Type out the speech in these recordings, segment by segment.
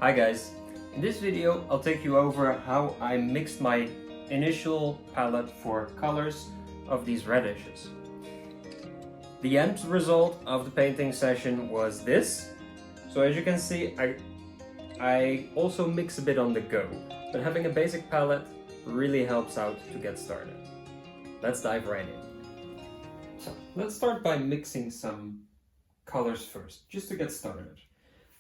Hi guys, in this video I'll take you over how I mixed my initial palette for colors of these radishes. The end result of the painting session was this. So as you can see, I also mix a bit on the go, but having a basic palette really helps out to get started. Let's dive right in. So let's start by mixing some colors first, just to get started.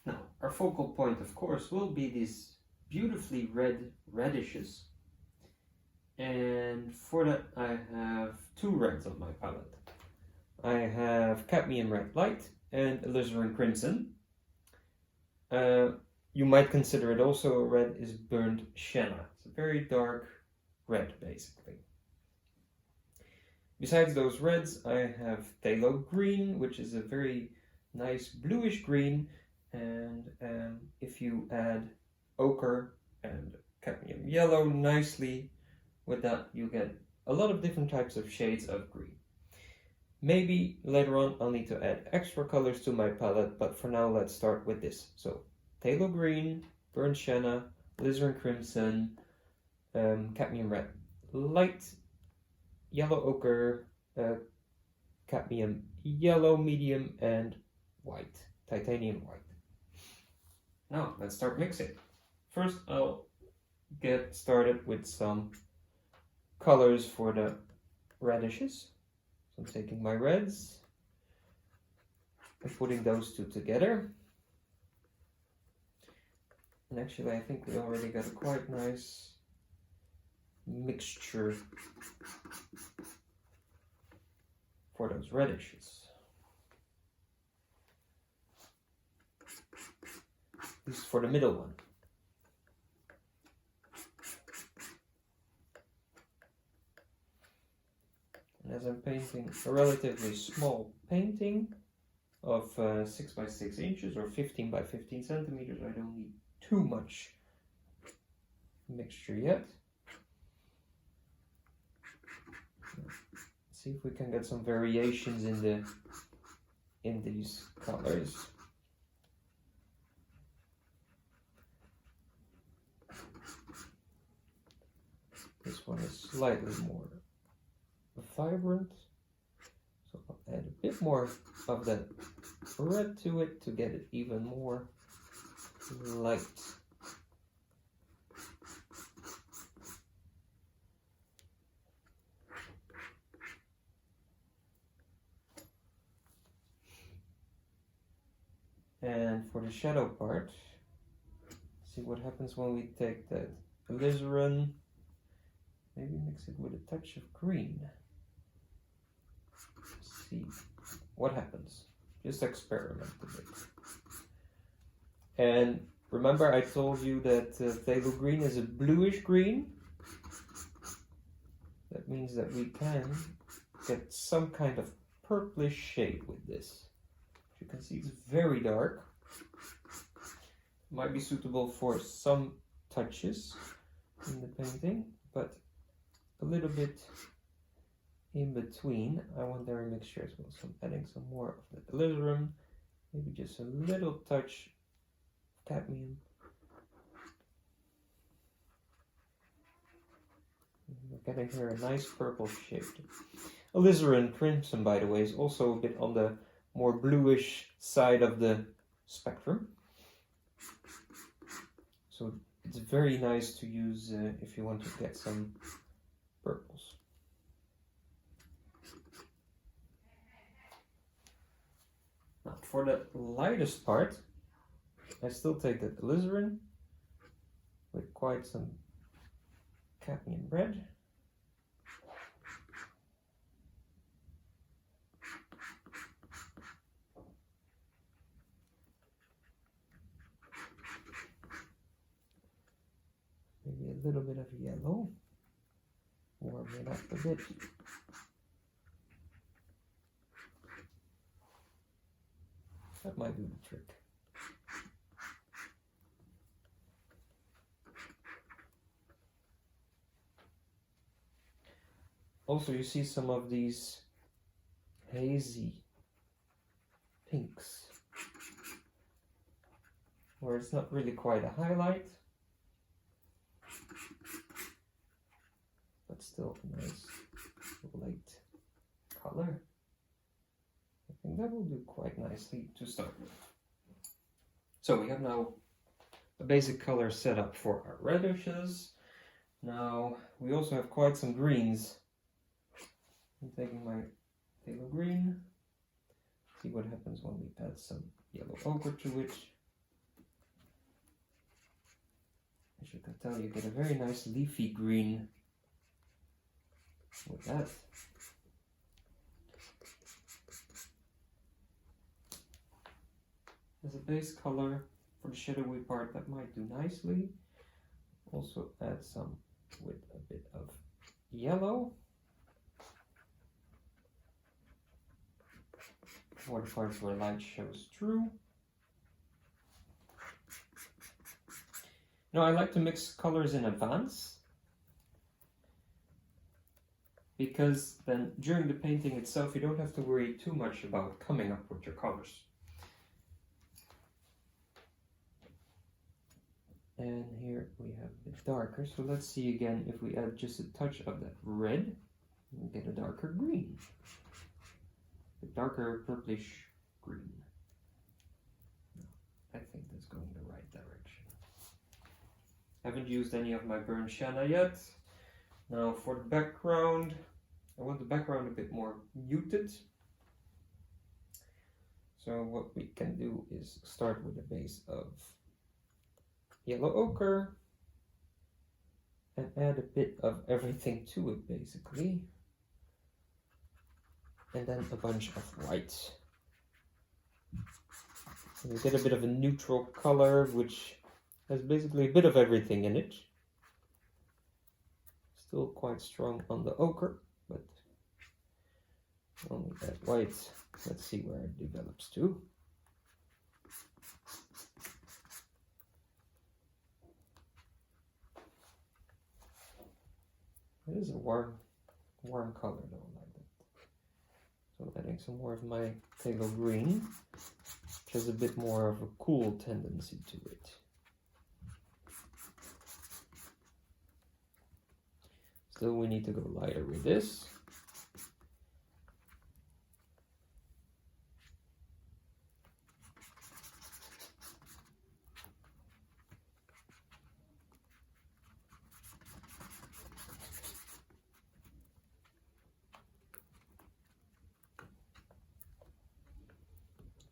Now, our focal point, of course, will be these beautifully red radishes. And for that, I have two reds on my palette. I have cadmium red light and alizarin crimson. You might consider it also a red, is burnt sienna. It's a very dark red, basically. Besides those reds, I have phthalo green, which is a very nice bluish green. And if you add ochre and cadmium yellow nicely with that, you get a lot of different types of shades of green. Maybe later on I'll need to add extra colors to my palette, but for now let's start with this. So phthalo green, burnt sienna, alizarin crimson, cadmium red light, yellow ochre, cadmium yellow medium, and white, titanium white. Now let's start mixing. First I'll get started with some colors for the radishes. So I'm taking my reds and putting those two together. And actually I think we already got a quite nice mixture for those radishes. This is for the middle one. And as I'm painting a relatively small painting of 6 by 6 inches or 15 by 15 centimeters, I don't need too much mixture yet. Let's see if we can get some variations in these colors. This one is slightly more vibrant, so I'll add a bit more of that red to it to get it even more light. And for the shadow part, see what happens when we take that alizarin, maybe mix it with a touch of green. See what happens. Just experiment a bit. And remember I told you that phthalo green is a bluish green. That means that we can get some kind of purplish shade with this. As you can see, it's very dark. Might be suitable for some touches in the painting, but a little bit in between. I want their mixture as well, so I'm adding some more of the alizarin, maybe just a little touch of cadmium. We're getting here a nice purple shade. Alizarin crimson, by the way, is also a bit on the more bluish side of the spectrum. So it's very nice to use if you want to get some purples. Now for the lightest part, I still take that alizarin with quite some cadmium red. Maybe a little bit of yellow. Warm it up a bit. That might do the trick. Also, you see some of these hazy pinks. where it's not really quite a highlight, but still a nice light color. I think that will do quite nicely to start with. So we have now a basic color set up for our radishes. Now we also have quite some greens. I'm taking my phthalo green. See what happens when we add some yellow ochre to it. As you can tell, you get a very nice leafy green with that. As a base color for the shadowy part, that might do nicely. Also add some with a bit of yellow for the parts where light shows through. Now I like to mix colors in advance, because then during the painting itself you don't have to worry too much about coming up with your colors. And here we have a bit darker, so let's see again if we add just a touch of that red, we get a darker green. A darker purplish green. I think that's going the right direction. Haven't used any of my burnt sienna yet. Now for the background, I want the background a bit more muted. So what we can do is start with a base of yellow ochre and add a bit of everything to it basically. And then a bunch of white. And you get a bit of a neutral color which has basically a bit of everything in it. Still quite strong on the ochre, but only add white. Let's see where it develops to. It is a warm color though, like that. So adding some more of my phthalo green, which has a bit more of a cool tendency to it. Still, we need to go lighter with this.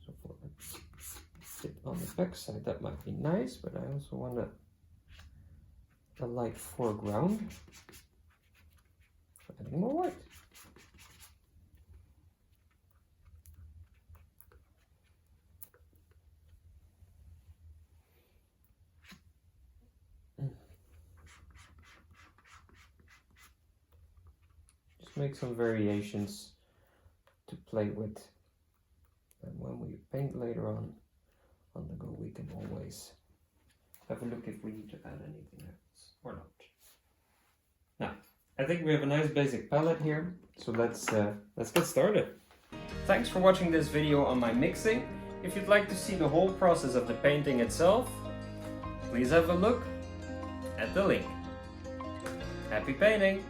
So for a bit on the back side, that might be nice, but I also want a light foreground. Adding more white. Just make some variations to play with, and when we paint later on the go, we can always have a look if we need to add anything else or not. Now, I think we have a nice basic palette here, so let's get started. Thanks for watching this video on my mixing. If you'd like to see the whole process of the painting itself, please have a look at the link. Happy painting!